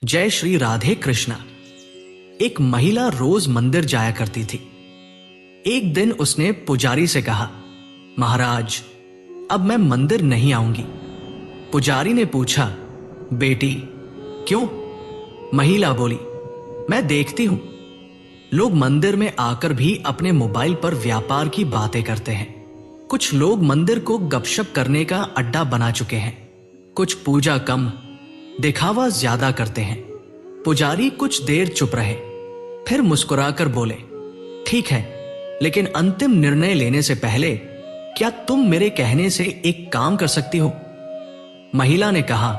जय श्री राधे कृष्णा। एक महिला रोज मंदिर जाया करती थी। एक दिन उसने पुजारी से कहा, महाराज, अब मैं मंदिर नहीं आऊंगी। पुजारी ने पूछा, बेटी क्यों? महिला बोली, मैं देखती हूं लोग मंदिर में आकर भी अपने मोबाइल पर व्यापार की बातें करते हैं। कुछ लोग मंदिर को गपशप करने का अड्डा बना चुके हैं। कुछ पूजा कम, दिखावा ज्यादा करते हैं। पुजारी कुछ देर चुप रहे, फिर मुस्कुराकर बोले, ठीक है, लेकिन अंतिम निर्णय लेने से पहले क्या तुम मेरे कहने से एक काम कर सकती हो? महिला ने कहा,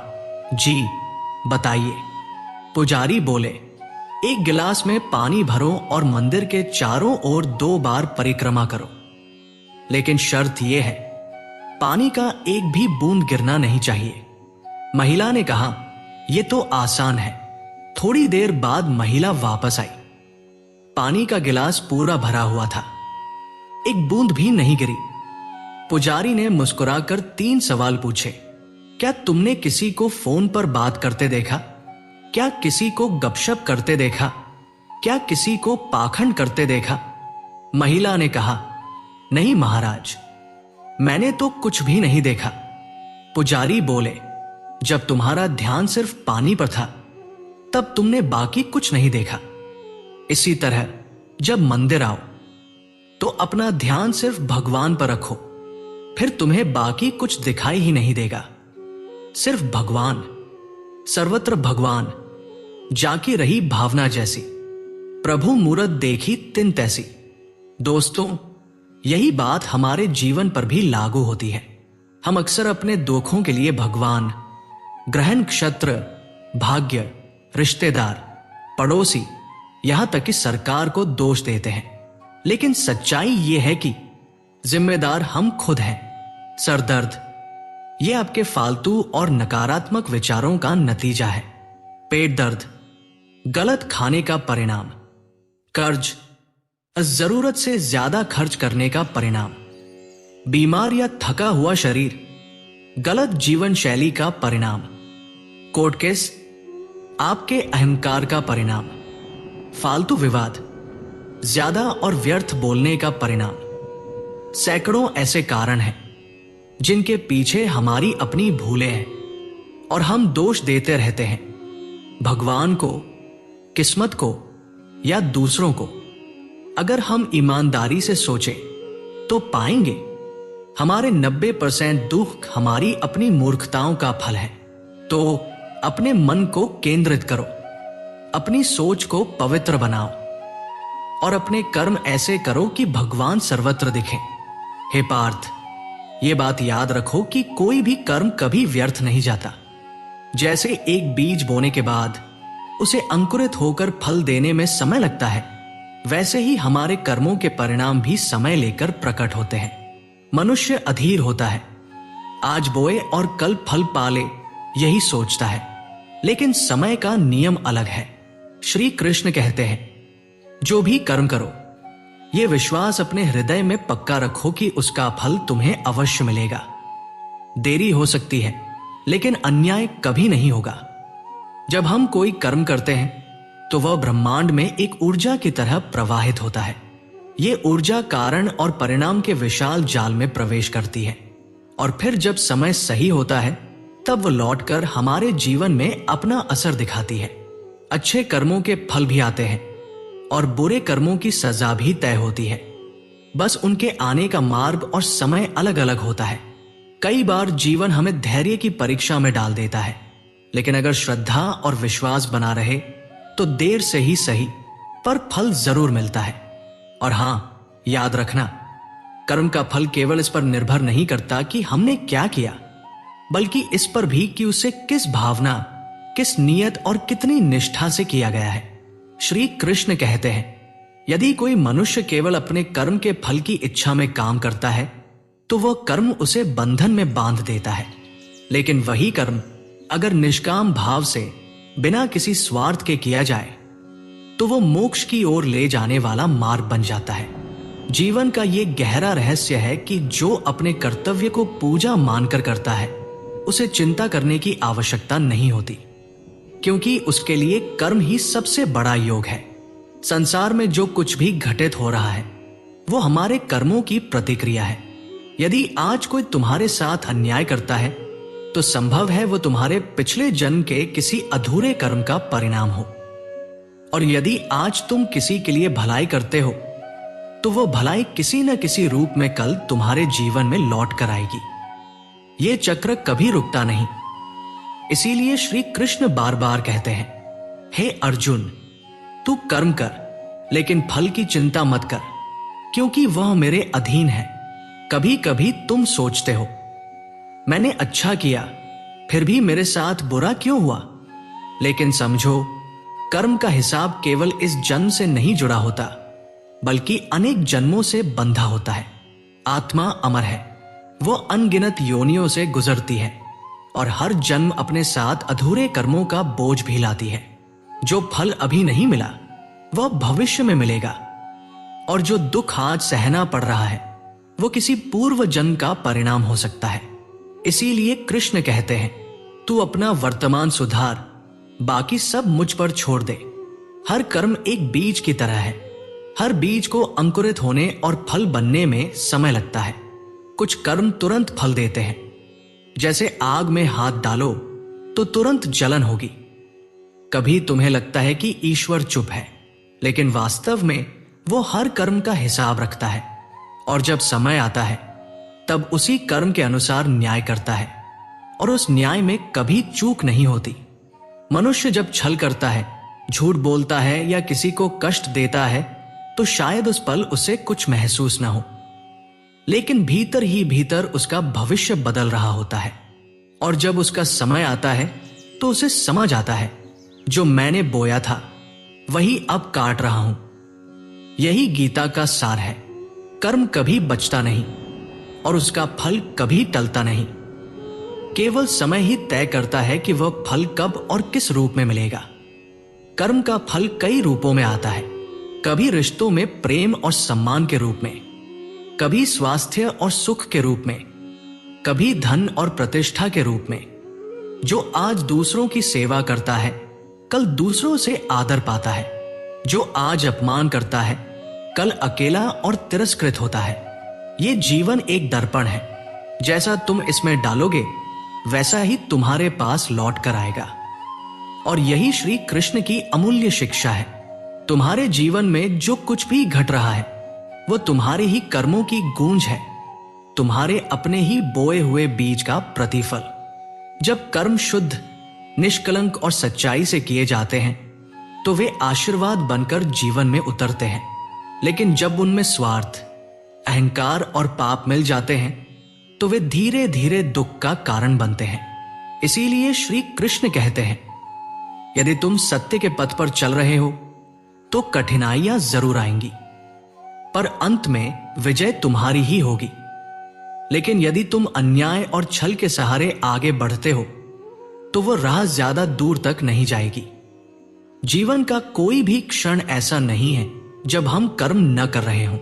जी बताइए। पुजारी बोले, एक गिलास में पानी भरो और मंदिर के चारों ओर 2 बार परिक्रमा करो, लेकिन शर्त यह है, पानी का एक भी बूंद गिरना नहीं चाहिए। महिला ने कहा, यह तो आसान है। थोड़ी देर बाद महिला वापस आई। पानी का गिलास पूरा भरा हुआ था, एक बूंद भी नहीं गिरी। पुजारी ने मुस्कुराकर 3 सवाल पूछे, क्या तुमने किसी को फोन पर बात करते देखा? क्या किसी को गपशप करते देखा? क्या किसी को पाखंड करते देखा? महिला ने कहा, नहीं महाराज, मैंने तो कुछ भी नहीं देखा। पुजारी बोले, जब तुम्हारा ध्यान सिर्फ पानी पर था तब तुमने बाकी कुछ नहीं देखा। इसी तरह जब मंदिर आओ तो अपना ध्यान सिर्फ भगवान पर रखो, फिर तुम्हें बाकी कुछ दिखाई ही नहीं देगा। सिर्फ भगवान, सर्वत्र भगवान, जाकी रही भावना जैसी, प्रभु मूरत देखी तिन तैसी। दोस्तों, यही बात हमारे जीवन पर भी लागू होती है। हम अक्सर अपने दुखों के लिए भगवान, ग्रह नक्षत्र, भाग्य, रिश्तेदार, पड़ोसी, यहां तक कि सरकार को दोष देते हैं। लेकिन सच्चाई यह है कि जिम्मेदार हम खुद हैं। सरदर्द, यह आपके फालतू और नकारात्मक विचारों का नतीजा है। पेट दर्द, गलत खाने का परिणाम। कर्ज, जरूरत से ज्यादा खर्च करने का परिणाम। बीमार या थका हुआ शरीर, गलत जीवन शैली का परिणाम। कोर्ट केस, आपके अहंकार का परिणाम। फालतू विवाद, ज्यादा और व्यर्थ बोलने का परिणाम। सैकड़ों ऐसे कारण हैं जिनके पीछे हमारी अपनी भूलें हैं और हम दोष देते रहते हैं, भगवान को, किस्मत को या दूसरों को। अगर हम ईमानदारी से सोचें तो पाएंगे हमारे 90% दुख हमारी अपनी मूर्खताओं का फल है। तो अपने मन को केंद्रित करो, अपनी सोच को पवित्र बनाओ और अपने कर्म ऐसे करो कि भगवान सर्वत्र दिखे। हे पार्थ, ये बात याद रखो कि कोई भी कर्म कभी व्यर्थ नहीं जाता। जैसे एक बीज बोने के बाद उसे अंकुरित होकर फल देने में समय लगता है, वैसे ही हमारे कर्मों के परिणाम भी समय लेकर प्रकट होते हैं। मनुष्य अधीर होता है, आज बोए और कल फल पाले, यही सोचता है, लेकिन समय का नियम अलग है। श्री कृष्ण कहते हैं, जो भी कर्म करो, यह विश्वास अपने हृदय में पक्का रखो कि उसका फल तुम्हें अवश्य मिलेगा। देरी हो सकती है, लेकिन अन्याय कभी नहीं होगा। जब हम कोई कर्म करते हैं तो वह ब्रह्मांड में एक ऊर्जा की तरह प्रवाहित होता है। यह ऊर्जा कारण और परिणाम के विशाल जाल में प्रवेश करती है और फिर जब समय सही होता है तब वह लौटकर हमारे जीवन में अपना असर दिखाती है। अच्छे कर्मों के फल भी आते हैं और बुरे कर्मों की सजा भी तय होती है। बस उनके आने का मार्ग और समय अलग अलग होता है। कई बार जीवन हमें धैर्य की परीक्षा में डाल देता है, लेकिन अगर श्रद्धा और विश्वास बना रहे तो देर से ही सही पर फल जरूर मिलता है। और हां, याद रखना, कर्म का फल केवल इस पर निर्भर नहीं करता कि हमने क्या किया, बल्कि इस पर भी कि उसे किस भावना, किस नियत और कितनी निष्ठा से किया गया है। श्री कृष्ण कहते हैं, यदि कोई मनुष्य केवल अपने कर्म के फल की इच्छा में काम करता है तो वह कर्म उसे बंधन में बांध देता है, लेकिन वही कर्म अगर निष्काम भाव से बिना किसी स्वार्थ के किया जाए तो वह मोक्ष की ओर ले जाने वाला मार्ग बन जाता है। जीवन का यह गहरा रहस्य है कि जो अपने कर्तव्य को पूजा मानकर करता है, उसे चिंता करने की आवश्यकता नहीं होती। क्योंकि उसके लिए कर्म ही सबसे बड़ा योग है। संसार में जो कुछ भी घटित हो रहा है वो हमारे कर्मों की प्रतिक्रिया है। यदि आज कोई तुम्हारे साथ अन्याय करता है तो संभव है वो तुम्हारे पिछले जन्म के किसी अधूरे कर्म का परिणाम हो, और यदि आज तुम किसी के लिए भलाई करते हो तो वो भलाई किसी न किसी रूप में कल तुम्हारे जीवन में लौट कर आएगी। ये चक्र कभी रुकता नहीं। इसीलिए श्री कृष्ण बार बार कहते हैं, हे अर्जुन, तू कर्म कर लेकिन फल की चिंता मत कर, क्योंकि वह मेरे अधीन है। कभी कभी तुम सोचते हो मैंने अच्छा किया फिर भी मेरे साथ बुरा क्यों हुआ, लेकिन समझो कर्म का हिसाब केवल इस जन्म से नहीं जुड़ा होता बल्कि अनेक जन्मों से बंधा होता है। आत्मा अमर है, वो अनगिनत योनियों से गुजरती है और हर जन्म अपने साथ अधूरे कर्मों का बोझ भी लाती है। जो फल अभी नहीं मिला वह भविष्य में मिलेगा, और जो दुख आज सहना पड़ रहा है वो किसी पूर्व जन्म का परिणाम हो सकता है। इसीलिए कृष्ण कहते हैं, तू अपना वर्तमान सुधार, बाकी सब मुझ पर छोड़ दे। हर कर्म एक बीज की तरह है। हर बीज को अंकुरित होने और फल बनने में समय लगता है। कुछ कर्म तुरंत फल देते हैं, जैसे आग में हाथ डालो तो तुरंत जलन होगी। कभी तुम्हें लगता है कि ईश्वर चुप है, लेकिन वास्तव में वो हर कर्म का हिसाब रखता है, और जब समय आता है तब उसी कर्म के अनुसार न्याय करता है, और उस न्याय में कभी चूक नहीं होती। मनुष्य जब छल करता है, झूठ बोलता है या किसी को कष्ट देता है तो शायद उस पल उसे कुछ महसूस ना हो, लेकिन भीतर ही भीतर उसका भविष्य बदल रहा होता है, और जब उसका समय आता है तो उसे समझ आता है जो मैंने बोया था वही अब काट रहा हूं। यही गीता का सार है। कर्म कभी बचता नहीं और उसका फल कभी टलता नहीं। केवल समय ही तय करता है कि वह फल कब और किस रूप में मिलेगा। कर्म का फल कई रूपों में आता है, कभी रिश्तों में प्रेम और सम्मान के रूप में, कभी स्वास्थ्य और सुख के रूप में, कभी धन और प्रतिष्ठा के रूप में। जो आज दूसरों की सेवा करता है कल दूसरों से आदर पाता है। जो आज अपमान करता है कल अकेला और तिरस्कृत होता है। ये जीवन एक दर्पण है, जैसा तुम इसमें डालोगे वैसा ही तुम्हारे पास लौट कर आएगा। और यही श्री कृष्ण की अमूल्य शिक्षा है। तुम्हारे जीवन में जो कुछ भी घट रहा है वो तुम्हारे ही कर्मों की गूंज है, तुम्हारे अपने ही बोए हुए बीज का प्रतिफल। जब कर्म शुद्ध, निष्कलंक और सच्चाई से किए जाते हैं तो वे आशीर्वाद बनकर जीवन में उतरते हैं, लेकिन जब उनमें स्वार्थ, अहंकार और पाप मिल जाते हैं तो वे धीरे धीरे दुख का कारण बनते हैं। इसीलिए श्री कृष्ण कहते हैं, यदि तुम सत्य के पथ पर चल रहे हो तो कठिनाइयां जरूर आएंगी, पर अंत में विजय तुम्हारी ही होगी। लेकिन यदि तुम अन्याय और छल के सहारे आगे बढ़ते हो तो वो राह ज्यादा दूर तक नहीं जाएगी। जीवन का कोई भी क्षण ऐसा नहीं है जब हम कर्म न कर रहे हों।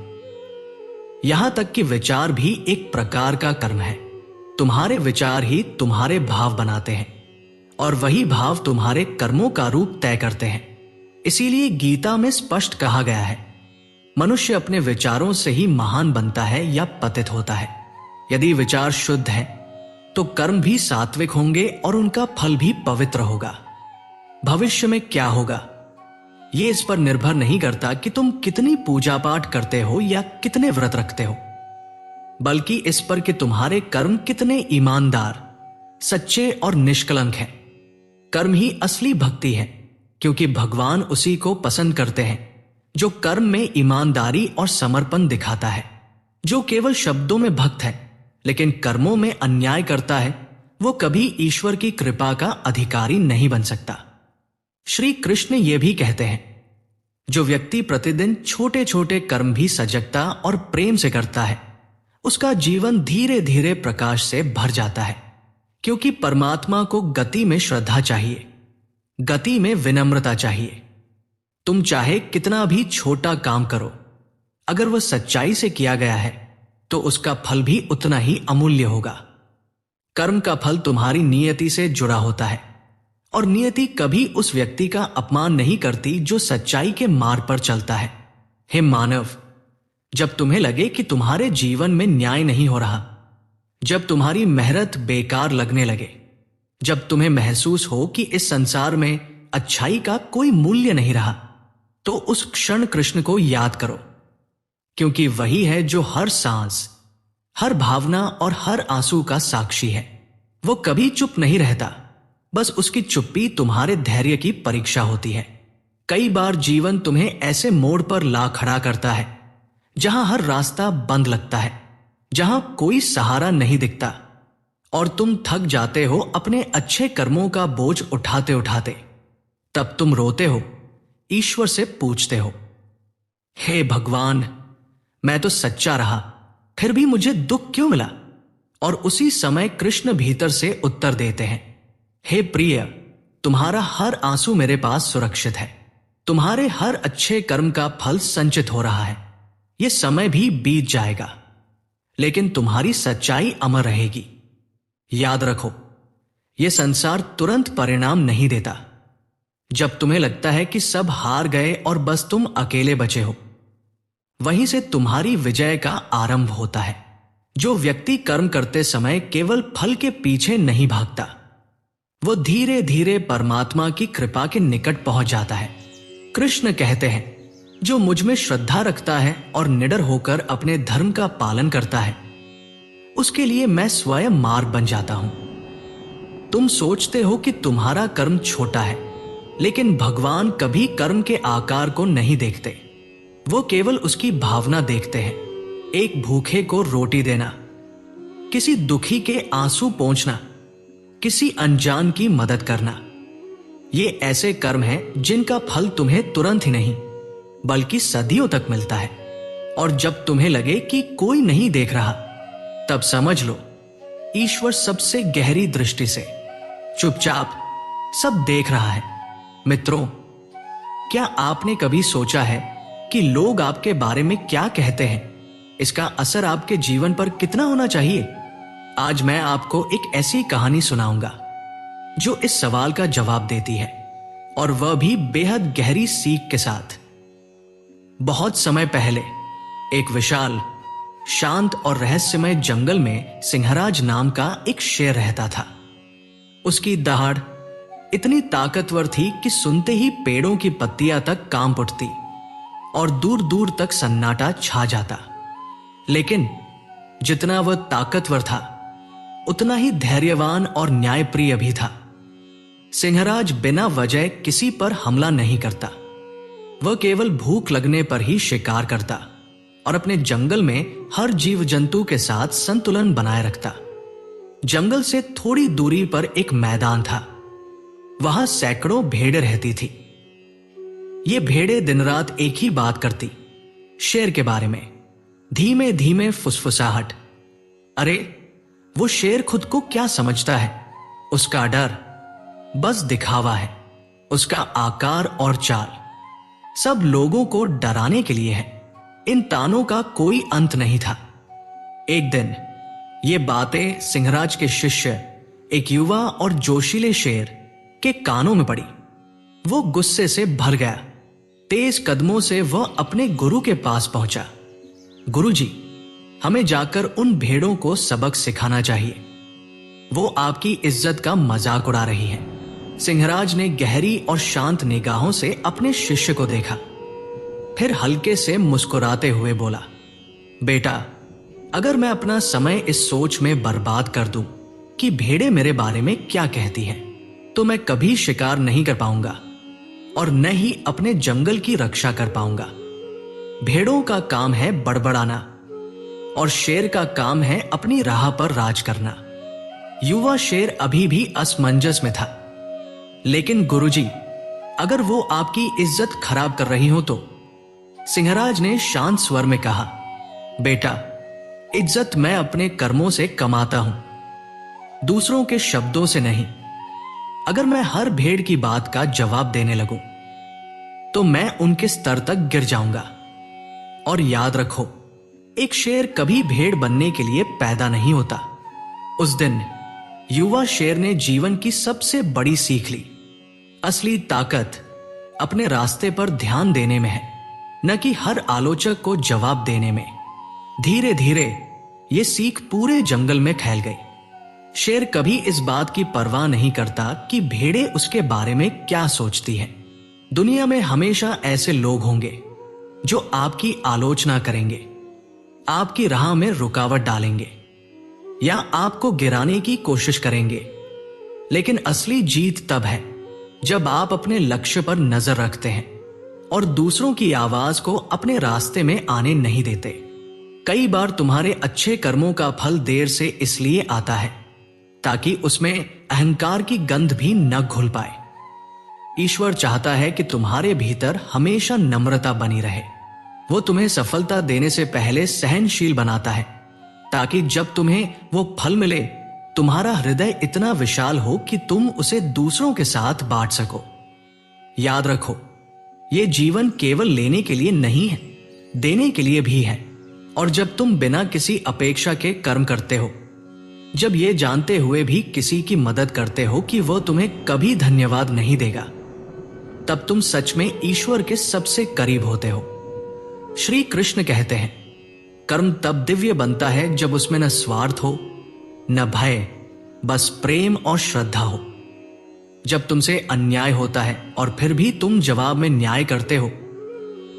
यहां तक कि विचार भी एक प्रकार का कर्म है। तुम्हारे विचार ही तुम्हारे भाव बनाते हैं, और वही भाव तुम्हारे कर्मों का रूप तय करते हैं। इसीलिए गीता में स्पष्ट कहा गया है, मनुष्य अपने विचारों से ही महान बनता है या पतित होता है। यदि विचार शुद्ध है तो कर्म भी सात्विक होंगे और उनका फल भी पवित्र होगा। भविष्य में क्या होगा ये इस पर निर्भर नहीं करता कि तुम कितनी पूजा पाठ करते हो या कितने व्रत रखते हो, बल्कि इस पर कि तुम्हारे कर्म कितने ईमानदार, सच्चे और निष्कलंक हैं। कर्म ही असली भक्ति है, क्योंकि भगवान उसी को पसंद करते हैं जो कर्म में ईमानदारी और समर्पण दिखाता है। जो केवल शब्दों में भक्त है लेकिन कर्मों में अन्याय करता है, वो कभी ईश्वर की कृपा का अधिकारी नहीं बन सकता। श्री कृष्ण ये भी कहते हैं, जो व्यक्ति प्रतिदिन छोटे छोटे कर्म भी सजगता और प्रेम से करता है उसका जीवन धीरे धीरे प्रकाश से भर जाता है। क्योंकि परमात्मा को गति में श्रद्धा चाहिए, गति में विनम्रता चाहिए। तुम चाहे कितना भी छोटा काम करो, अगर वह सच्चाई से किया गया है तो उसका फल भी उतना ही अमूल्य होगा। कर्म का फल तुम्हारी नियति से जुड़ा होता है और नियति कभी उस व्यक्ति का अपमान नहीं करती जो सच्चाई के मार्ग पर चलता है। हे मानव, जब तुम्हें लगे कि तुम्हारे जीवन में न्याय नहीं हो रहा, जब तुम्हारी मेहनत बेकार लगने लगे, जब तुम्हें महसूस हो कि इस संसार में अच्छाई का कोई मूल्य नहीं रहा, तो उस क्षण कृष्ण को याद करो, क्योंकि वही है जो हर सांस, हर भावना और हर आंसू का साक्षी है। वो कभी चुप नहीं रहता, बस उसकी चुप्पी तुम्हारे धैर्य की परीक्षा होती है। कई बार जीवन तुम्हें ऐसे मोड़ पर ला खड़ा करता है जहां हर रास्ता बंद लगता है, जहां कोई सहारा नहीं दिखता, और तुम थक जाते हो अपने अच्छे कर्मों का बोझ उठाते उठाते। तब तुम रोते हो, ईश्वर से पूछते हो, हे भगवान, मैं तो सच्चा रहा, फिर भी मुझे दुख क्यों मिला? और उसी समय कृष्ण भीतर से उत्तर देते हैं, हे प्रिय, तुम्हारा हर आंसू मेरे पास सुरक्षित है। तुम्हारे हर अच्छे कर्म का फल संचित हो रहा है। यह समय भी बीत जाएगा, लेकिन तुम्हारी सच्चाई अमर रहेगी। याद रखो, यह संसार तुरंत परिणाम नहीं देता। जब तुम्हें लगता है कि सब हार गए और बस तुम अकेले बचे हो, वहीं से तुम्हारी विजय का आरंभ होता है। जो व्यक्ति कर्म करते समय केवल फल के पीछे नहीं भागता, वो धीरे धीरे परमात्मा की कृपा के निकट पहुंच जाता है। कृष्ण कहते हैं, जो मुझ में श्रद्धा रखता है और निडर होकर अपने धर्म का पालन करता है, उसके लिए मैं स्वयं मार्ग बन जाता हूं। तुम सोचते हो कि तुम्हारा कर्म छोटा है, लेकिन भगवान कभी कर्म के आकार को नहीं देखते। वो केवल उसकी भावना देखते हैं। एक भूखे को रोटी देना, किसी दुखी के आंसू पोंछना, किसी अनजान की मदद करना, ये ऐसे कर्म हैं जिनका फल तुम्हें तुरंत ही नहीं, बल्कि सदियों तक मिलता है। और जब तुम्हें लगे कि कोई नहीं देख रहा, तब समझ लो, ईश्वर सबसे गहरी दृष्टि से चुपचाप सब देख रहा है। मित्रों, क्या आपने कभी सोचा है कि लोग आपके बारे में क्या कहते हैं, इसका असर आपके जीवन पर कितना होना चाहिए? आज मैं आपको एक ऐसी कहानी सुनाऊंगा जो इस सवाल का जवाब देती है, और वह भी बेहद गहरी सीख के साथ। बहुत समय पहले एक विशाल, शांत और रहस्यमय जंगल में सिंहराज नाम का एक शेर रहता था। उसकी दहाड़ इतनी ताकतवर थी कि सुनते ही पेड़ों की पत्तियां तक कांप उठती और दूर दूर तक सन्नाटा छा जाता। लेकिन जितना वह ताकतवर था, उतना ही धैर्यवान और न्यायप्रिय भी था। सिंहराज बिना वजह किसी पर हमला नहीं करता। वह केवल भूख लगने पर ही शिकार करता और अपने जंगल में हर जीव जंतु के साथ संतुलन बनाए रखता। जंगल से थोड़ी दूरी पर एक मैदान था। वहां सैकड़ों भेड़ें रहती थी। ये भेड़ें दिन रात एक ही बात करती, शेर के बारे में। धीमे धीमे फुसफुसाहट। अरे, वो शेर खुद को क्या समझता है? उसका डर बस दिखावा है। उसका आकार और चाल सब लोगों को डराने के लिए है। इन तानों का कोई अंत नहीं था। एक दिन ये बातें सिंहराज के शिष्य, एक युवा और जोशीले शेर के कानों में पड़ी। वो गुस्से से भर गया। तेज कदमों से वह अपने गुरु के पास पहुंचा। गुरुजी, हमें जाकर उन भेड़ों को सबक सिखाना चाहिए। वो आपकी इज्जत का मजाक उड़ा रही है। सिंहराज ने गहरी और शांत निगाहों से अपने शिष्य को देखा, फिर हल्के से मुस्कुराते हुए बोला, बेटा, अगर मैं अपना समय इस सोच में बर्बाद कर दूं कि भेड़ें मेरे बारे में क्या कहती हैं, तो मैं कभी शिकार नहीं कर पाऊंगा और न ही अपने जंगल की रक्षा कर पाऊंगा। भेड़ों का काम है बड़बड़ाना और शेर का काम है अपनी राह पर राज करना। युवा शेर अभी भी असमंजस में था। लेकिन गुरुजी, अगर वो आपकी इज्जत खराब कर रही हो तो? सिंहराज ने शांत स्वर में कहा, बेटा, इज्जत मैं अपने कर्मों से कमाता हूं, दूसरों के शब्दों से नहीं। अगर मैं हर भेड़ की बात का जवाब देने लगूं, तो मैं उनके स्तर तक गिर जाऊंगा। और याद रखो, एक शेर कभी भेड़ बनने के लिए पैदा नहीं होता। उस दिन युवा शेर ने जीवन की सबसे बड़ी सीख ली। असली ताकत अपने रास्ते पर ध्यान देने में है, न कि हर आलोचक को जवाब देने में। धीरे धीरे ये सीख पूरे जंगल में फैल गई। शेर कभी इस बात की परवाह नहीं करता कि भेड़ें उसके बारे में क्या सोचती हैं। दुनिया में हमेशा ऐसे लोग होंगे जो आपकी आलोचना करेंगे, आपकी राह में रुकावट डालेंगे या आपको गिराने की कोशिश करेंगे। लेकिन असली जीत तब है जब आप अपने लक्ष्य पर नजर रखते हैं और दूसरों की आवाज को अपने रास्ते में आने नहीं देते। कई बार तुम्हारे अच्छे कर्मों का फल देर से इसलिए आता है ताकि उसमें अहंकार की गंध भी न घुल पाए। ईश्वर चाहता है कि तुम्हारे भीतर हमेशा नम्रता बनी रहे। वो तुम्हें सफलता देने से पहले सहनशील बनाता है ताकि जब तुम्हें वो फल मिले तुम्हारा हृदय इतना विशाल हो कि तुम उसे दूसरों के साथ बांट सको। याद रखो, ये जीवन केवल लेने के लिए नहीं है, देने के लिए भी है। और जब तुम बिना किसी अपेक्षा के कर्म करते हो, जब ये जानते हुए भी किसी की मदद करते हो कि वह तुम्हें कभी धन्यवाद नहीं देगा, तब तुम सच में ईश्वर के सबसे करीब होते हो। श्री कृष्ण कहते हैं, कर्म तब दिव्य बनता है जब उसमें न स्वार्थ हो, न भय, बस प्रेम और श्रद्धा हो। जब तुमसे अन्याय होता है और फिर भी तुम जवाब में न्याय करते हो,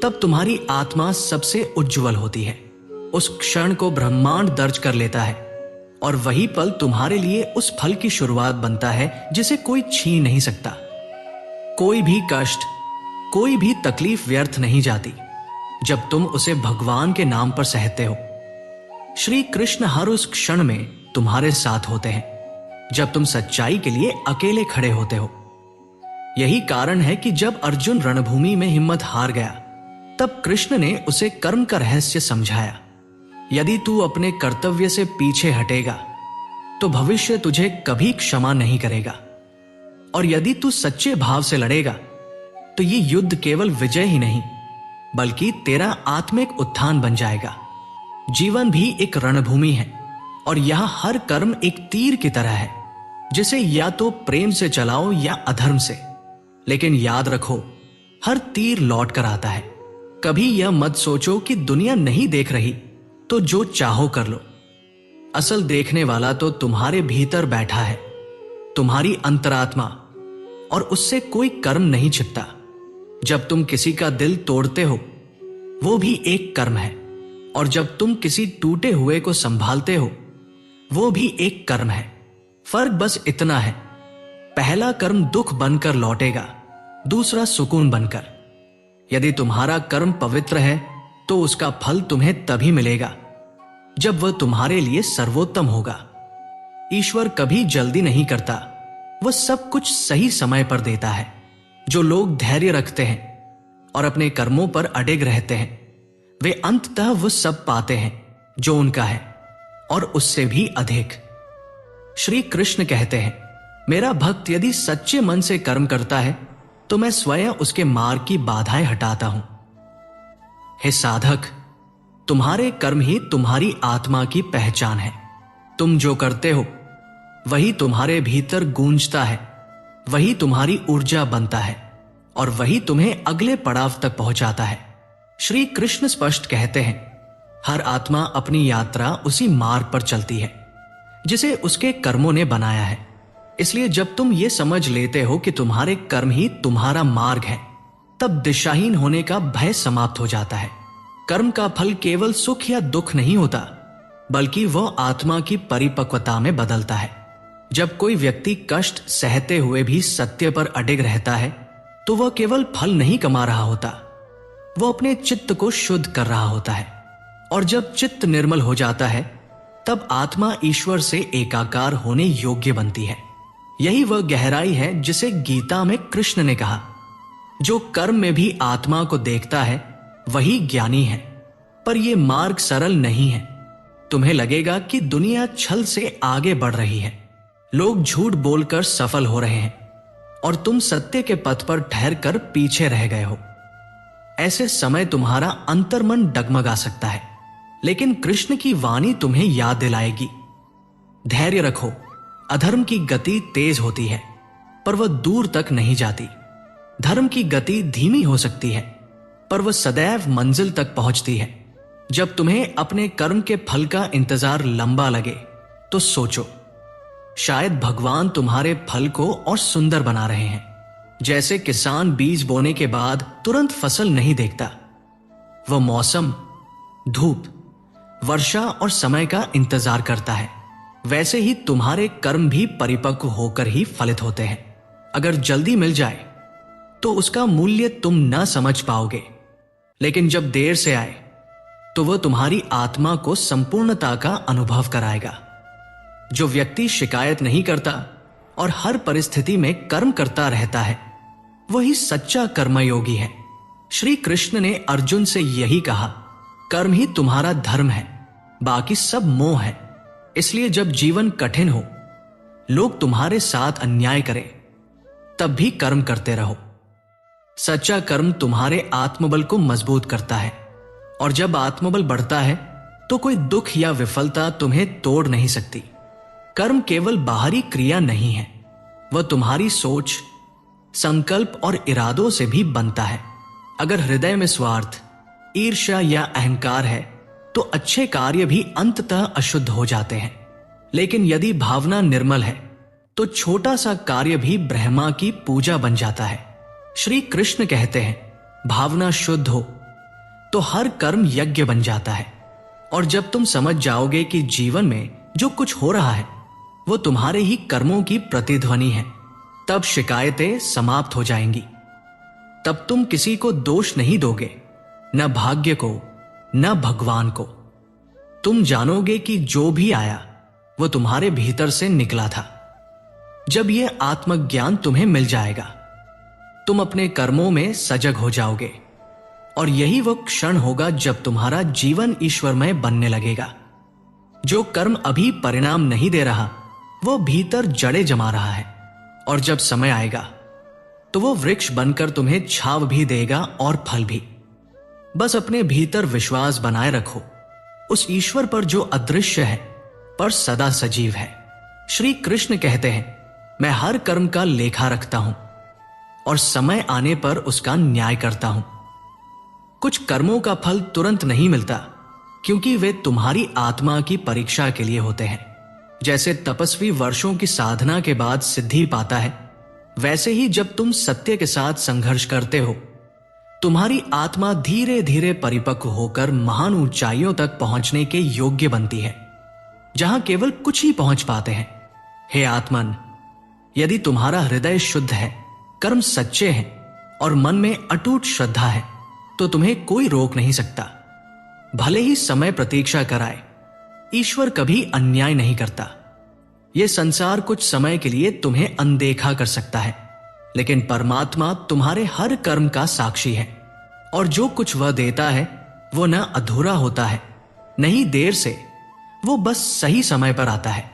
तब तुम्हारी आत्मा सबसे उज्जवल होती है। उस क्षण को ब्रह्मांड दर्ज कर लेता है और वही पल तुम्हारे लिए उस फल की शुरुआत बनता है जिसे कोई छीन नहीं सकता। कोई भी कष्ट, कोई भी तकलीफ व्यर्थ नहीं जाती जब तुम उसे भगवान के नाम पर सहते हो। श्री कृष्ण हर उस क्षण में तुम्हारे साथ होते हैं जब तुम सच्चाई के लिए अकेले खड़े होते हो। यही कारण है कि जब अर्जुन रणभूमि में हिम्मत हार गया, तब कृष्ण ने उसे कर्म का रहस्य समझाया। यदि तू अपने कर्तव्य से पीछे हटेगा तो भविष्य तुझे कभी क्षमा नहीं करेगा, और यदि तू सच्चे भाव से लड़ेगा तो ये युद्ध केवल विजय ही नहीं बल्कि तेरा आत्मिक उत्थान बन जाएगा। जीवन भी एक रणभूमि है और यहां हर कर्म एक तीर की तरह है जिसे या तो प्रेम से चलाओ या अधर्म से। लेकिन याद रखो, हर तीर लौट कर आता है। कभी यह मत सोचो कि दुनिया नहीं देख रही तो जो चाहो कर लो। असल देखने वाला तो तुम्हारे भीतर बैठा है, तुम्हारी अंतरात्मा, और उससे कोई कर्म नहीं छिपता। जब तुम किसी का दिल तोड़ते हो वो भी एक कर्म है, और जब तुम किसी टूटे हुए को संभालते हो वो भी एक कर्म है। फर्क बस इतना है, पहला कर्म दुख बनकर लौटेगा, दूसरा सुकून बनकर। यदि तुम्हारा कर्म पवित्र है तो उसका फल तुम्हें तभी मिलेगा जब वह तुम्हारे लिए सर्वोत्तम होगा। ईश्वर कभी जल्दी नहीं करता, वह सब कुछ सही समय पर देता है। जो लोग धैर्य रखते हैं और अपने कर्मों पर अडिग रहते हैं, वे अंततः वो सब पाते हैं जो उनका है और उससे भी अधिक। श्री कृष्ण कहते हैं, मेरा भक्त यदि सच्चे मन से कर्म करता है तो मैं स्वयं उसके मार्ग की बाधाएं हटाता हूं। हे साधक, तुम्हारे कर्म ही तुम्हारी आत्मा की पहचान है। तुम जो करते हो वही तुम्हारे भीतर गूंजता है, वही तुम्हारी ऊर्जा बनता है और वही तुम्हें अगले पड़ाव तक पहुंचाता है। श्री कृष्ण स्पष्ट कहते हैं, हर आत्मा अपनी यात्रा उसी मार्ग पर चलती है जिसे उसके कर्मों ने बनाया है। इसलिए जब तुम ये समझ लेते हो कि तुम्हारे कर्म ही तुम्हारा मार्ग है, तब दिशाहीन होने का भय समाप्त हो जाता है। कर्म का फल केवल सुख या दुख नहीं होता, बल्कि वह आत्मा की परिपक्वता में बदलता है। जब कोई व्यक्ति कष्ट सहते हुए भी सत्य पर अडिग रहता है तो वह केवल फल नहीं कमा रहा होता, वह अपने चित्त को शुद्ध कर रहा होता है। और जब चित्त निर्मल हो जाता है तब आत्मा ईश्वर से एकाकार होने योग्य बनती है। यही वह गहराई है जिसे गीता में कृष्ण ने कहा, जो कर्म में भी आत्मा को देखता है वही ज्ञानी है। पर यह मार्ग सरल नहीं है। तुम्हें लगेगा कि दुनिया छल से आगे बढ़ रही है, लोग झूठ बोलकर सफल हो रहे हैं और तुम सत्य के पथ पर ठहर कर पीछे रह गए हो। ऐसे समय तुम्हारा अंतर्मन डगमगा सकता है, लेकिन कृष्ण की वाणी तुम्हें याद दिलाएगी, धैर्य रखो, अधर्म की गति तेज होती है पर वह दूर तक नहीं जाती। धर्म की गति धीमी हो सकती है, पर वह सदैव मंजिल तक पहुंचती है। जब तुम्हें अपने कर्म के फल का इंतजार लंबा लगे तो सोचो, शायद भगवान तुम्हारे फल को और सुंदर बना रहे हैं। जैसे किसान बीज बोने के बाद तुरंत फसल नहीं देखता, वह मौसम, धूप, वर्षा और समय का इंतजार करता है। वैसे ही तुम्हारे कर्म भी परिपक्व होकर ही फलित होते हैं। अगर जल्दी मिल जाए तो उसका मूल्य तुम न समझ पाओगे, लेकिन जब देर से आए तो वह तुम्हारी आत्मा को संपूर्णता का अनुभव कराएगा। जो व्यक्ति शिकायत नहीं करता और हर परिस्थिति में कर्म करता रहता है, वही सच्चा कर्मयोगी है। श्री कृष्ण ने अर्जुन से यही कहा, कर्म ही तुम्हारा धर्म है, बाकी सब मोह है। इसलिए जब जीवन कठिन हो, लोग तुम्हारे साथ अन्याय करें, तब भी कर्म करते रहो। सच्चा कर्म तुम्हारे आत्मबल को मजबूत करता है, और जब आत्मबल बढ़ता है तो कोई दुख या विफलता तुम्हें तोड़ नहीं सकती। कर्म केवल बाहरी क्रिया नहीं है, वह तुम्हारी सोच, संकल्प और इरादों से भी बनता है। अगर हृदय में स्वार्थ, ईर्ष्या या अहंकार है तो अच्छे कार्य भी अंततः अशुद्ध हो जाते हैं। लेकिन यदि भावना निर्मल है तो छोटा सा कार्य भी ब्रह्मा की पूजा बन जाता है। श्री कृष्ण कहते हैं, भावना शुद्ध हो तो हर कर्म यज्ञ बन जाता है। और जब तुम समझ जाओगे कि जीवन में जो कुछ हो रहा है वो तुम्हारे ही कर्मों की प्रतिध्वनि है, तब शिकायतें समाप्त हो जाएंगी। तब तुम किसी को दोष नहीं दोगे, न भाग्य को न भगवान को। तुम जानोगे कि जो भी आया वो तुम्हारे भीतर से निकला था। जब यह आत्मज्ञान तुम्हें मिल जाएगा, तुम अपने कर्मों में सजग हो जाओगे, और यही वो क्षण होगा जब तुम्हारा जीवन ईश्वरमय बनने लगेगा। जो कर्म अभी परिणाम नहीं दे रहा, वो भीतर जड़ें जमा रहा है, और जब समय आएगा तो वो वृक्ष बनकर तुम्हें छाव भी देगा और फल भी। बस अपने भीतर विश्वास बनाए रखो उस ईश्वर पर जो अदृश्य है पर सदा सजीव है। श्री कृष्ण कहते हैं, मैं हर कर्म का लेखा रखता हूं और समय आने पर उसका न्याय करता हूं। कुछ कर्मों का फल तुरंत नहीं मिलता, क्योंकि वे तुम्हारी आत्मा की परीक्षा के लिए होते हैं। जैसे तपस्वी वर्षों की साधना के बाद सिद्धि पाता है, वैसे ही जब तुम सत्य के साथ संघर्ष करते हो, तुम्हारी आत्मा धीरे धीरे परिपक्व होकर महान ऊंचाइयों तक पहुंचने के योग्य बनती है, जहां केवल कुछ ही पहुंच पाते हैं। हे आत्मन, यदि तुम्हारा हृदय शुद्ध है, कर्म सच्चे हैं और मन में अटूट श्रद्धा है, तो तुम्हें कोई रोक नहीं सकता। भले ही समय प्रतीक्षा कराए, ईश्वर कभी अन्याय नहीं करता। यह संसार कुछ समय के लिए तुम्हें अनदेखा कर सकता है, लेकिन परमात्मा तुम्हारे हर कर्म का साक्षी है, और जो कुछ वह देता है वो न अधूरा होता है, न ही देर से, वो बस सही समय पर आता है।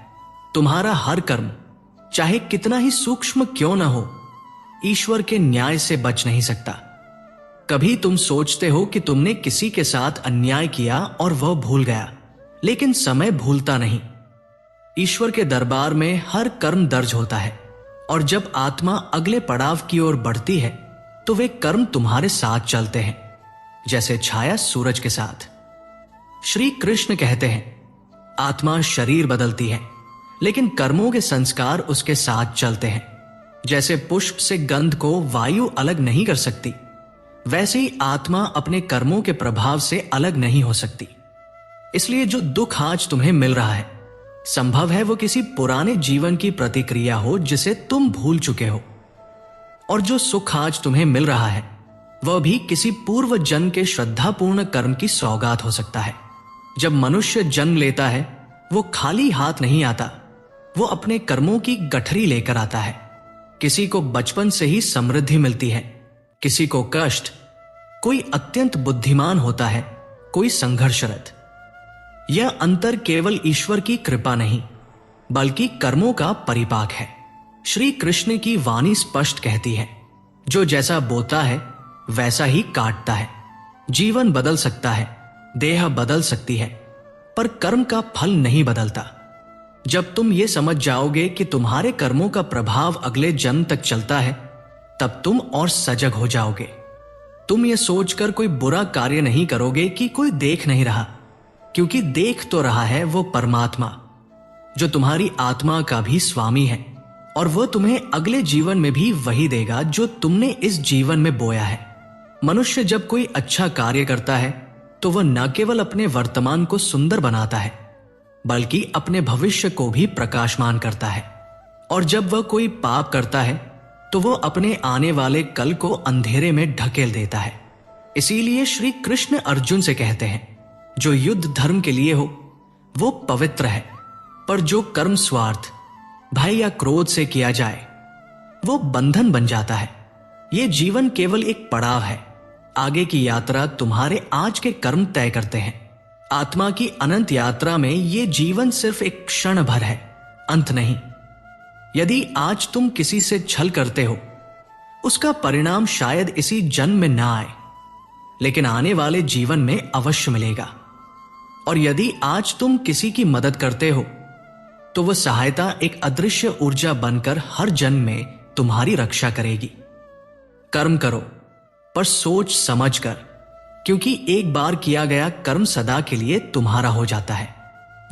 तुम्हारा हर कर्म, चाहे कितना ही सूक्ष्म क्यों न हो, ईश्वर के न्याय से बच नहीं सकता। कभी तुम सोचते हो कि तुमने किसी के साथ अन्याय किया और वह भूल गया, लेकिन समय भूलता नहीं। ईश्वर के दरबार में हर कर्म दर्ज होता है, और जब आत्मा अगले पड़ाव की ओर बढ़ती है तो वे कर्म तुम्हारे साथ चलते हैं, जैसे छाया सूरज के साथ। श्री कृष्ण कहते हैं, आत्मा शरीर बदलती है, लेकिन कर्मों के संस्कार उसके साथ चलते हैं। जैसे पुष्प से गंध को वायु अलग नहीं कर सकती, वैसे ही आत्मा अपने कर्मों के प्रभाव से अलग नहीं हो सकती। इसलिए जो दुख आज तुम्हें मिल रहा है, संभव है वो किसी पुराने जीवन की प्रतिक्रिया हो जिसे तुम भूल चुके हो, और जो सुख आज तुम्हें मिल रहा है वह भी किसी पूर्व जन्म के श्रद्धापूर्ण कर्म की सौगात हो सकता है। जब मनुष्य जन्म लेता है, वो खाली हाथ नहीं आता, वो अपने कर्मों की गठरी लेकर आता है। किसी को बचपन से ही समृद्धि मिलती है, किसी को कष्ट, कोई अत्यंत बुद्धिमान होता है, कोई संघर्षरत। यह अंतर केवल ईश्वर की कृपा नहीं, बल्कि कर्मों का परिपाक है। श्री कृष्ण की वाणी स्पष्ट कहती है, जो जैसा बोता है वैसा ही काटता है। जीवन बदल सकता है, देह बदल सकती है, पर कर्म का फल नहीं बदलता। जब तुम ये समझ जाओगे कि तुम्हारे कर्मों का प्रभाव अगले जन्म तक चलता है, तब तुम और सजग हो जाओगे। तुम ये सोचकर कोई बुरा कार्य नहीं करोगे कि कोई देख नहीं रहा, क्योंकि देख तो रहा है वो परमात्मा, जो तुम्हारी आत्मा का भी स्वामी है, और वह तुम्हें अगले जीवन में भी वही देगा जो तुमने इस जीवन में बोया है। मनुष्य जब कोई अच्छा कार्य करता है तो वह न केवल अपने वर्तमान को सुंदर बनाता है, बल्कि अपने भविष्य को भी प्रकाशमान करता है। और जब वह कोई पाप करता है तो वह अपने आने वाले कल को अंधेरे में ढकेल देता है। इसीलिए श्री कृष्ण अर्जुन से कहते हैं, जो युद्ध धर्म के लिए हो वो पवित्र है, पर जो कर्म स्वार्थ, भय या क्रोध से किया जाए वो बंधन बन जाता है। ये जीवन केवल एक पड़ाव है, आगे की यात्रा तुम्हारे आज के कर्म तय करते हैं। आत्मा की अनंत यात्रा में ये जीवन सिर्फ एक क्षण भर है, अंत नहीं। यदि आज तुम किसी से छल करते हो, उसका परिणाम शायद इसी जन्म में ना आए, लेकिन आने वाले जीवन में अवश्य मिलेगा। और यदि आज तुम किसी की मदद करते हो तो वह सहायता एक अदृश्य ऊर्जा बनकर हर जन्म में तुम्हारी रक्षा करेगी। कर्म करो, पर सोच समझ कर, क्योंकि एक बार किया गया कर्म सदा के लिए तुम्हारा हो जाता है।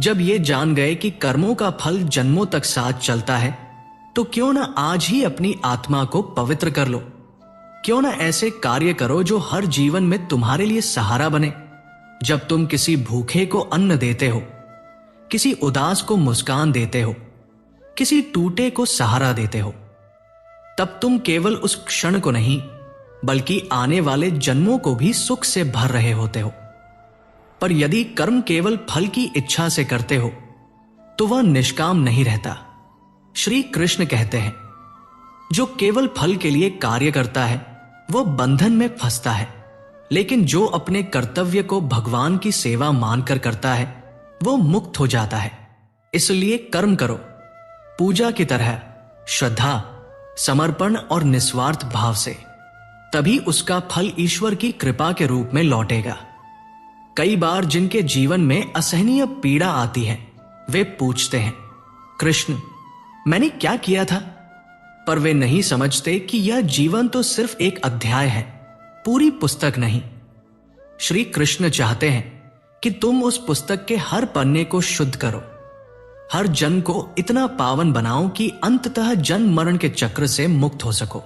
जब ये जान गए कि कर्मों का फल जन्मों तक साथ चलता है, तो क्यों ना आज ही अपनी आत्मा को पवित्र कर लो। क्यों ना ऐसे कार्य करो जो हर जीवन में तुम्हारे लिए सहारा बने। जब तुम किसी भूखे को अन्न देते हो, किसी उदास को मुस्कान देते हो, किसी टूटे को सहारा देते हो, तब तुम केवल उस क्षण को नहीं बल्कि आने वाले जन्मों को भी सुख से भर रहे होते हो। पर यदि कर्म केवल फल की इच्छा से करते हो तो वह निष्काम नहीं रहता। श्री कृष्ण कहते हैं, जो केवल फल के लिए कार्य करता है वह बंधन में फंसता है, लेकिन जो अपने कर्तव्य को भगवान की सेवा मानकर करता है वो मुक्त हो जाता है। इसलिए कर्म करो पूजा की तरह, श्रद्धा, समर्पण और निस्वार्थ भाव से, तभी उसका फल ईश्वर की कृपा के रूप में लौटेगा। कई बार जिनके जीवन में असहनीय पीड़ा आती है, वे पूछते हैं, कृष्ण मैंने क्या किया था? पर वे नहीं समझते कि यह जीवन तो सिर्फ एक अध्याय है, पूरी पुस्तक नहीं। श्री कृष्ण चाहते हैं कि तुम उस पुस्तक के हर पन्ने को शुद्ध करो, हर जन्म को इतना पावन बनाओ कि अंततः जन्म मरण के चक्र से मुक्त हो सको।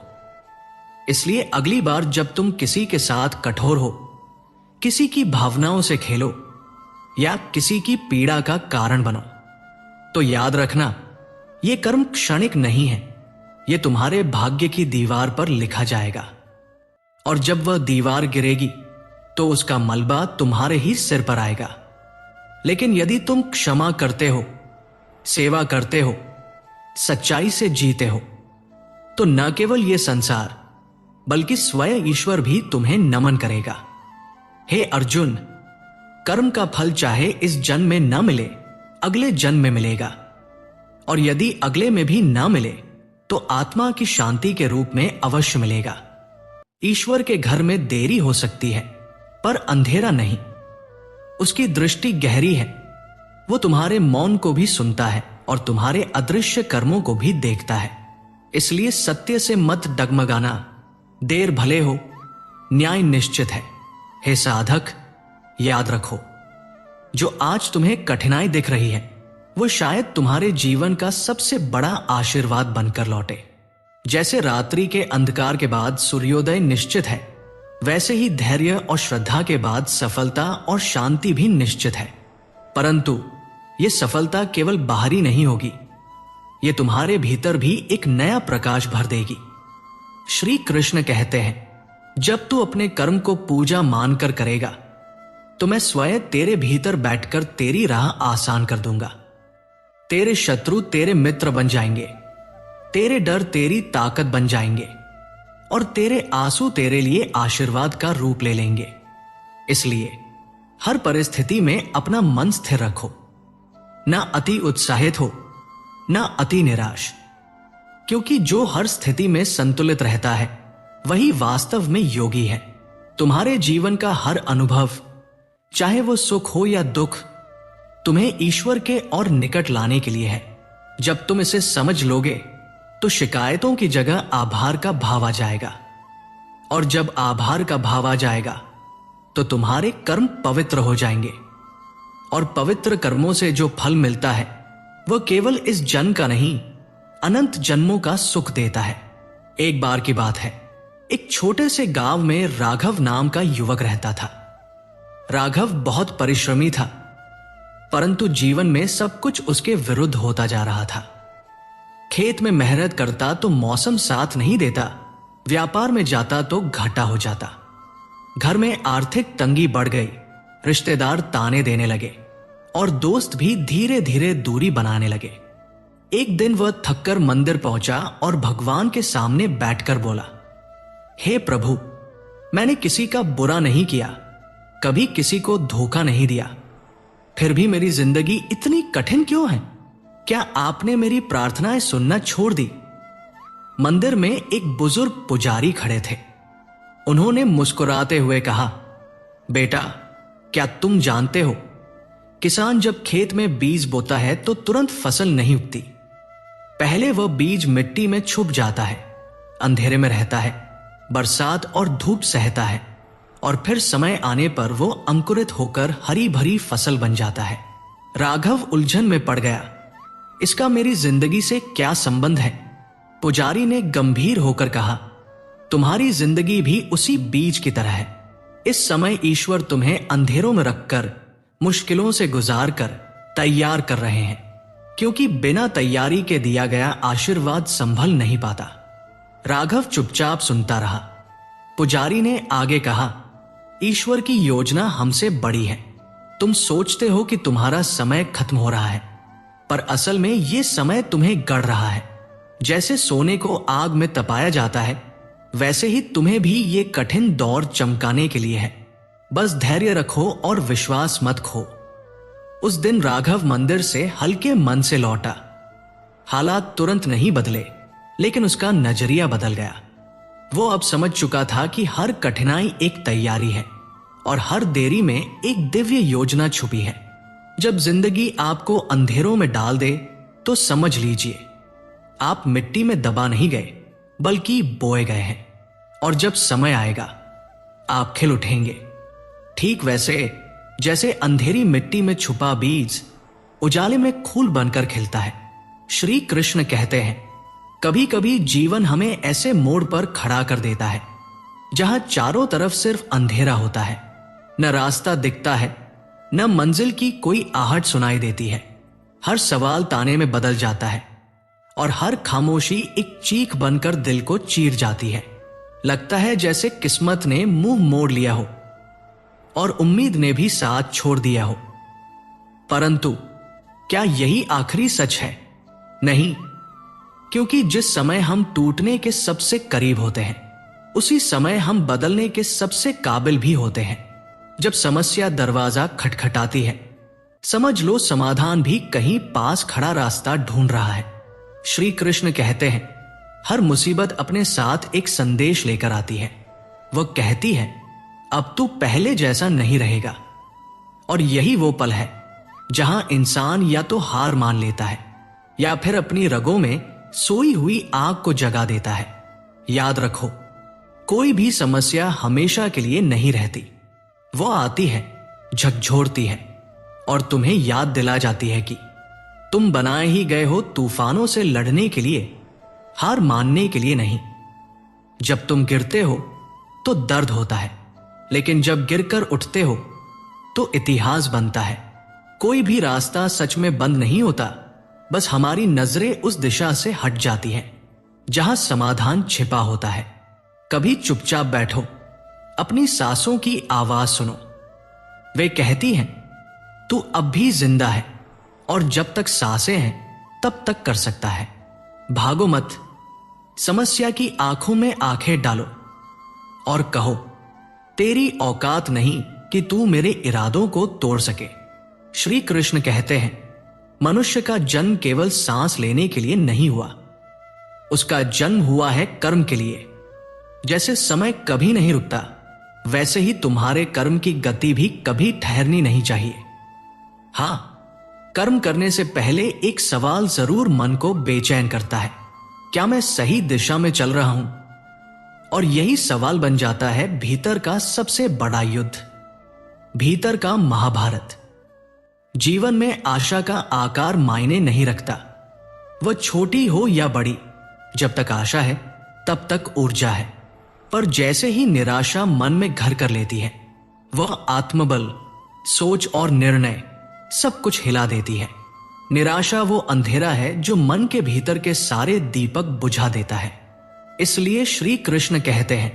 इसलिए अगली बार जब तुम किसी के साथ कठोर हो, किसी की भावनाओं से खेलो या किसी की पीड़ा का कारण बनो, तो याद रखना यह कर्म क्षणिक नहीं है, यह तुम्हारे भाग्य की दीवार पर लिखा जाएगा। और जब वह दीवार गिरेगी तो उसका मलबा तुम्हारे ही सिर पर आएगा। लेकिन यदि तुम क्षमा करते हो, सेवा करते हो, सच्चाई से जीते हो, तो न केवल यह संसार बल्कि स्वयं ईश्वर भी तुम्हें नमन करेगा। हे अर्जुन, कर्म का फल चाहे इस जन्म में न मिले, अगले जन्म में मिलेगा। और यदि अगले में भी न मिले तो आत्मा की शांति के रूप में अवश्य मिलेगा। ईश्वर के घर में देरी हो सकती है, पर अंधेरा नहीं। उसकी दृष्टि गहरी है, वो तुम्हारे मौन को भी सुनता है और तुम्हारे अदृश्य कर्मों को भी देखता है। इसलिए सत्य से मत डगमगाना, देर भले हो, न्याय निश्चित है। हे साधक, याद रखो, जो आज तुम्हें कठिनाई दिख रही है वो शायद तुम्हारे जीवन का सबसे बड़ा आशीर्वाद बनकर लौटे। जैसे रात्रि के अंधकार के बाद सूर्योदय निश्चित है, वैसे ही धैर्य और श्रद्धा के बाद सफलता और शांति भी निश्चित है। परंतु यह सफलता केवल बाहरी नहीं होगी, यह तुम्हारे भीतर भी एक नया प्रकाश भर देगी। श्री कृष्ण कहते हैं, जब तू अपने कर्म को पूजा मानकर करेगा तो मैं स्वयं तेरे भीतर बैठकर तेरी राह आसान कर दूंगा। तेरे शत्रु तेरे मित्र बन जाएंगे, तेरे डर तेरी ताकत बन जाएंगे और तेरे आंसू तेरे लिए आशीर्वाद का रूप ले लेंगे। इसलिए हर परिस्थिति में अपना मन स्थिर रखो, ना अति उत्साहित हो, ना अति निराश, क्योंकि जो हर स्थिति में संतुलित रहता है वही वास्तव में योगी है। तुम्हारे जीवन का हर अनुभव, चाहे वो सुख हो या दुख, तुम्हें ईश्वर के और निकट लाने के लिए है। जब तुम इसे समझ लोगे तो शिकायतों की जगह आभार का भाव आ जाएगा, और जब आभार का भाव आ जाएगा तो तुम्हारे कर्म पवित्र हो जाएंगे, और पवित्र कर्मों से जो फल मिलता है वह केवल इस जन्म का नहीं, अनंत जन्मों का सुख देता है। एक बार की बात है, एक छोटे से गांव में राघव नाम का युवक रहता था। राघव बहुत परिश्रमी था, परंतु जीवन में सब कुछ उसके विरुद्ध होता जा रहा था। खेत में मेहनत करता तो मौसम साथ नहीं देता, व्यापार में जाता तो घाटा हो जाता। घर में आर्थिक तंगी बढ़ गई, रिश्तेदार ताने देने लगे और दोस्त भी धीरे धीरे दूरी बनाने लगे। एक दिन वह थककर मंदिर पहुंचा और भगवान के सामने बैठकर बोला, हे प्रभु, मैंने किसी का बुरा नहीं किया, कभी किसी को धोखा नहीं दिया, फिर भी मेरी जिंदगी इतनी कठिन क्यों है? क्या आपने मेरी प्रार्थनाएं सुनना छोड़ दी? मंदिर में एक बुजुर्ग पुजारी खड़े थे। उन्होंने मुस्कुराते हुए कहा, बेटा, क्या तुम जानते हो, किसान जब खेत में बीज बोता है तो तुरंत फसल नहीं उगती। पहले वह बीज मिट्टी में छुप जाता है, अंधेरे में रहता है, बरसात और धूप सहता है, और फिर समय आने पर वो अंकुरित होकर हरी भरी फसल बन जाता है। राघव उलझन में पड़ गया, इसका मेरी जिंदगी से क्या संबंध है? पुजारी ने गंभीर होकर कहा, तुम्हारी जिंदगी भी उसी बीज की तरह है। इस समय ईश्वर तुम्हें अंधेरों में रखकर, मुश्किलों से गुजार कर तैयार कर रहे हैं, क्योंकि बिना तैयारी के दिया गया आशीर्वाद संभल नहीं पाता। राघव चुपचाप सुनता रहा। पुजारी ने आगे कहा, ईश्वर की योजना हमसे बड़ी है। तुम सोचते हो कि तुम्हारा समय खत्म हो रहा है, पर असल में यह समय तुम्हें गढ़ रहा है। जैसे सोने को आग में तपाया जाता है, वैसे ही तुम्हें भी ये कठिन दौर चमकाने के लिए है। बस धैर्य रखो और विश्वास मत खो। उस दिन राघव मंदिर से हल्के मन से लौटा। हालात तुरंत नहीं बदले, लेकिन उसका नजरिया बदल गया। वो अब समझ चुका था कि हर कठिनाई एक तैयारी है और हर देरी में एक दिव्य योजना छुपी है। जब जिंदगी आपको अंधेरों में डाल दे तो समझ लीजिए आप मिट्टी में दबा नहीं गए, बल्कि बोए गए हैं, और जब समय आएगा आप खिल उठेंगे। ठीक वैसे जैसे अंधेरी मिट्टी में छुपा बीज उजाले में फूल बनकर खिलता है। श्री कृष्ण कहते हैं, कभी कभी जीवन हमें ऐसे मोड़ पर खड़ा कर देता है जहां चारों तरफ सिर्फ अंधेरा होता है, न रास्ता दिखता है, न मंजिल की कोई आहट सुनाई देती है। हर सवाल ताने में बदल जाता है और हर खामोशी एक चीख बनकर दिल को चीर जाती है। लगता है जैसे किस्मत ने मुंह मोड़ लिया हो और उम्मीद ने भी साथ छोड़ दिया हो। परंतु क्या यही आखिरी सच है? नहीं, क्योंकि जिस समय हम टूटने के सबसे करीब होते हैं, उसी समय हम बदलने के सबसे काबिल भी होते हैं। जब समस्या दरवाजा खटखटाती है, समझ लो समाधान भी कहीं पास खड़ा रास्ता ढूंढ रहा है। श्री कृष्ण कहते हैं, हर मुसीबत अपने साथ एक संदेश लेकर आती है। वह कहती है, अब तू पहले जैसा नहीं रहेगा। और यही वो पल है जहां इंसान या तो हार मान लेता है या फिर अपनी रगों में सोई हुई आग को जगा देता है। याद रखो, कोई भी समस्या हमेशा के लिए नहीं रहती। वो आती है, झकझोरती है और तुम्हें याद दिला जाती है कि तुम बनाए ही गए हो तूफानों से लड़ने के लिए, हार मानने के लिए नहीं। जब तुम गिरते हो तो दर्द होता है, लेकिन जब गिरकर उठते हो तो इतिहास बनता है। कोई भी रास्ता सच में बंद नहीं होता, बस हमारी नजरें उस दिशा से हट जाती हैं जहां समाधान छिपा होता है। कभी चुपचाप बैठो, अपनी सांसों की आवाज सुनो। वे कहती हैं, तू अब भी जिंदा है और जब तक सांसें हैं तब तक कर सकता है। भागो मत, समस्या की आंखों में आंखें डालो और कहो, तेरी औकात नहीं कि तू मेरे इरादों को तोड़ सके। श्री कृष्ण कहते हैं, मनुष्य का जन्म केवल सांस लेने के लिए नहीं हुआ, उसका जन्म हुआ है कर्म के लिए। जैसे समय कभी नहीं रुकता, वैसे ही तुम्हारे कर्म की गति भी कभी ठहरनी नहीं चाहिए। हां, कर्म करने से पहले एक सवाल जरूर मन को बेचैन करता है, क्या मैं सही दिशा में चल रहा हूं? और यही सवाल बन जाता है भीतर का सबसे बड़ा युद्ध, भीतर का महाभारत। जीवन में आशा का आकार मायने नहीं रखता, वह छोटी हो या बड़ी। जब तक आशा है तब तक ऊर्जा है, पर जैसे ही निराशा मन में घर कर लेती है, वह आत्मबल, सोच और निर्णय सब कुछ हिला देती है। निराशा वो अंधेरा है जो मन के भीतर के सारे दीपक बुझा देता है। इसलिए श्री कृष्ण कहते हैं,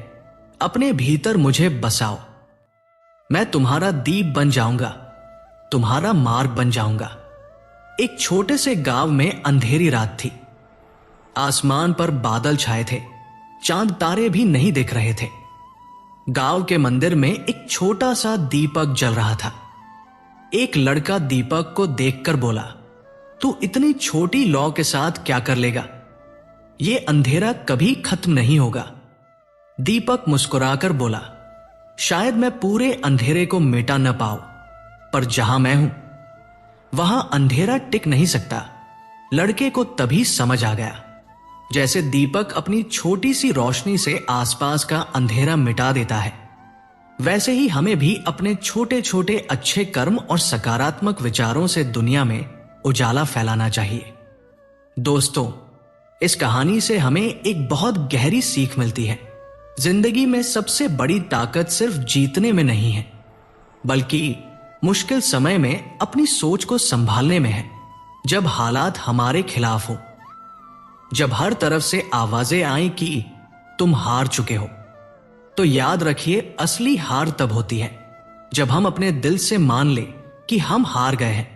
अपने भीतर मुझे बसाओ, मैं तुम्हारा दीप बन जाऊंगा, तुम्हारा मार्ग बन जाऊंगा। एक छोटे से गांव में अंधेरी रात थी। आसमान पर बादल छाए थे, चांद तारे भी नहीं दिख रहे थे। गांव के मंदिर में एक छोटा सा दीपक जल रहा था। एक लड़का दीपक को देखकर बोला, तू इतनी छोटी लौ के साथ क्या कर लेगा? ये अंधेरा कभी खत्म नहीं होगा। दीपक मुस्कुराकर बोला, शायद मैं पूरे अंधेरे को मिटा न पाऊं, पर जहां मैं हूं वहां अंधेरा टिक नहीं सकता। लड़के को तभी समझ आ गया, जैसे दीपक अपनी छोटी सी रोशनी से आसपास का अंधेरा मिटा देता है, वैसे ही हमें भी अपने छोटे छोटे अच्छे कर्म और सकारात्मक विचारों से दुनिया में उजाला फैलाना चाहिए। दोस्तों, इस कहानी से हमें एक बहुत गहरी सीख मिलती है। जिंदगी में सबसे बड़ी ताकत सिर्फ जीतने में नहीं है, बल्कि मुश्किल समय में अपनी सोच को संभालने में है। जब हालात हमारे खिलाफ हो, जब हर तरफ से आवाजें आए कि तुम हार चुके हो, तो याद रखिए, असली हार तब होती है जब हम अपने दिल से मान ले कि हम हार गए हैं।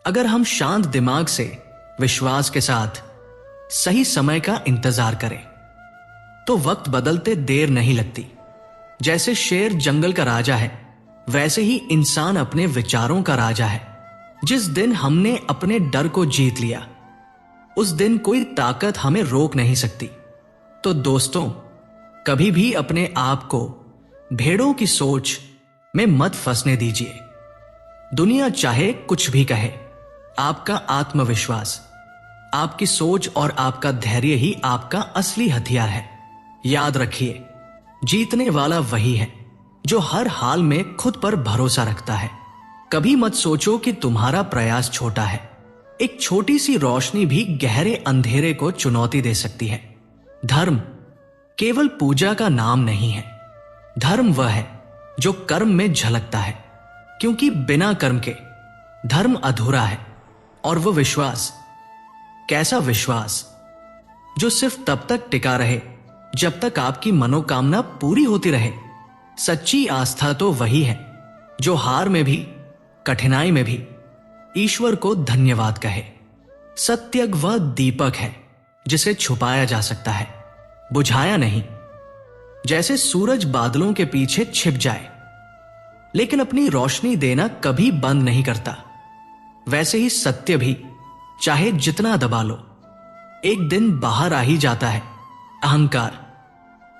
अगर हम शांत दिमाग से, विश्वास के साथ सही समय का इंतजार करें, तो वक्त बदलते देर नहीं लगती। जैसे शेर जंगल का राजा है, वैसे ही इंसान अपने विचारों का राजा है। जिस दिन हमने अपने डर को जीत लिया, उस दिन कोई ताकत हमें रोक नहीं सकती। तो दोस्तों, कभी भी अपने आप को भेड़ों की सोच में मत फंसने दीजिए। दुनिया चाहे कुछ भी कहे, आपका आत्मविश्वास, आपकी सोच और आपका धैर्य ही आपका असली हथियार है। याद रखिए, जीतने वाला वही है जो हर हाल में खुद पर भरोसा रखता है। कभी मत सोचो कि तुम्हारा प्रयास छोटा है। एक छोटी सी रोशनी भी गहरे अंधेरे को चुनौती दे सकती है। धर्म केवल पूजा का नाम नहीं है। धर्म वह है जो कर्म में झलकता है, क्योंकि बिना कर्म के धर्म अधूरा है। और वो विश्वास, कैसा विश्वास जो सिर्फ तब तक टिका रहे जब तक आपकी मनोकामना पूरी होती रहे। सच्ची आस्था तो वही है जो हार में भी, कठिनाई में भी ईश्वर को धन्यवाद कहे। सत्य वह दीपक है जिसे छुपाया जा सकता है, बुझाया नहीं। जैसे सूरज बादलों के पीछे छिप जाए लेकिन अपनी रोशनी देना कभी बंद नहीं करता, वैसे ही सत्य भी चाहे जितना दबा लो, एक दिन बाहर आ ही जाता है। अहंकार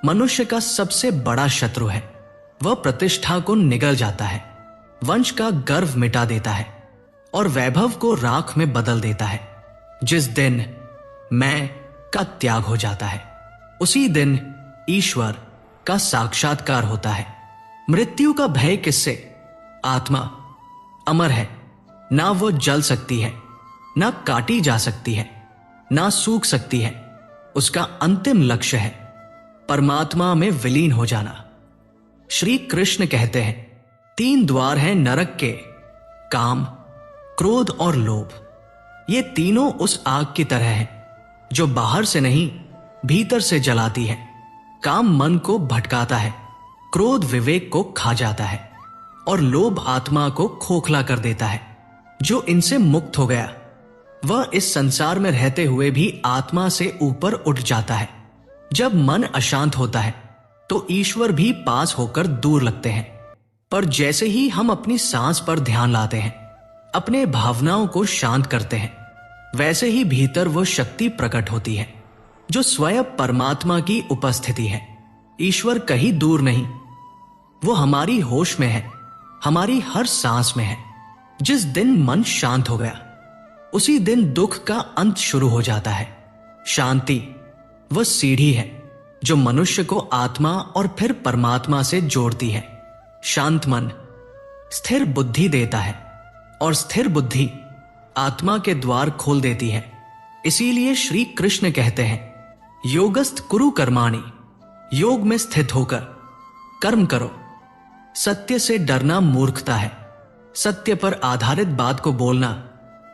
मनुष्य का सबसे बड़ा शत्रु है। वह प्रतिष्ठा को निगल जाता है, वंश का गर्व मिटा देता है और वैभव को राख में बदल देता है। जिस दिन मैं का त्याग हो जाता है, उसी दिन ईश्वर का साक्षात्कार होता है। मृत्यु का भय किससे? आत्मा अमर है, ना वो जल सकती है, ना काटी जा सकती है, ना सूख सकती है। उसका अंतिम लक्ष्य है परमात्मा में विलीन हो जाना। श्री कृष्ण कहते हैं, 3 द्वार हैं नरक के, काम, क्रोध और लोभ। ये तीनों उस आग की तरह हैं जो बाहर से नहीं भीतर से जलाती है। काम मन को भटकाता है, क्रोध विवेक को खा जाता है और लोभ आत्मा को खोखला कर देता है। जो इनसे मुक्त हो गया वह इस संसार में रहते हुए भी आत्मा से ऊपर उठ जाता है। जब मन अशांत होता है तो ईश्वर भी पास होकर दूर लगते हैं। पर जैसे ही हम अपनी सांस पर ध्यान लाते हैं, अपने भावनाओं को शांत करते हैं, वैसे ही भीतर वो शक्ति प्रकट होती है जो स्वयं परमात्मा की उपस्थिति है। ईश्वर कहीं दूर नहीं, वो हमारी होश में है, हमारी हर सांस में है। जिस दिन मन शांत हो गया, उसी दिन दुख का अंत शुरू हो जाता है। शांति वह सीढ़ी है जो मनुष्य को आत्मा और फिर परमात्मा से जोड़ती है। शांत मन स्थिर बुद्धि देता है और स्थिर बुद्धि आत्मा के द्वार खोल देती है। इसीलिए श्री कृष्ण कहते हैं, योगस्थ कुरु कर्माणि, योग में स्थित होकर कर्म करो। सत्य से डरना मूर्खता है। सत्य पर आधारित बात को बोलना,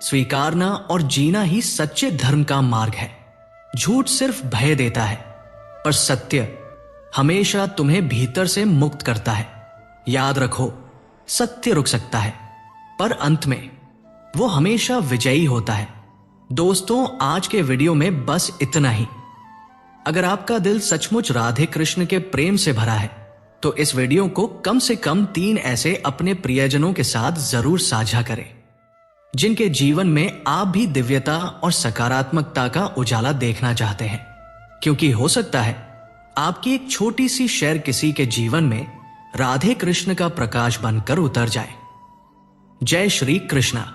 स्वीकारना और जीना ही सच्चे धर्म का मार्ग है। झूठ सिर्फ भय देता है, पर सत्य हमेशा तुम्हें भीतर से मुक्त करता है। याद रखो, सत्य रुक सकता है, पर अंत में वो हमेशा विजयी होता है। दोस्तों, आज के वीडियो में बस इतना ही। अगर आपका दिल सचमुच राधे कृष्ण के प्रेम से भरा है तो इस वीडियो को कम से कम 3 ऐसे अपने प्रियजनों के साथ जरूर साझा करें जिनके जीवन में आप भी दिव्यता और सकारात्मकता का उजाला देखना चाहते हैं, क्योंकि हो सकता है आपकी एक छोटी सी शेयर किसी के जीवन में राधे कृष्ण का प्रकाश बनकर उतर जाए। जय श्री कृष्णा।